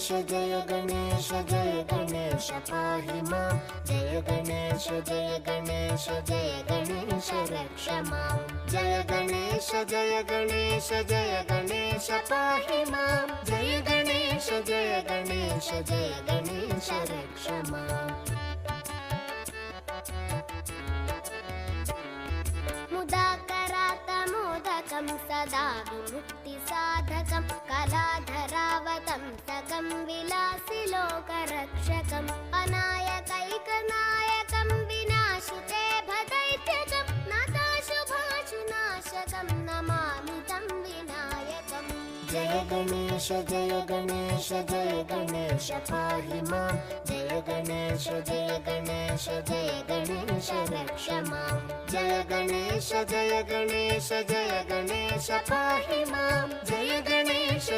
जय गणेश पाहि मां जय गणेश रक्ष मां जय गणेश पाहि मां जय गणेश रक्ष माम् मुदाकरातमोदकं सदा विमुक्तिसाधकं कलाधरावतंसकं विलासिलोकरक्षकम् अनायकैकनायकं विनाशिते भदैत्यकं नाथाशुभाशुनाशकं नमामि तं विनायकम् जय गणेश पाहि मां जय गणेश रक्ष मां जय गणेश पाहि मां जय गणेश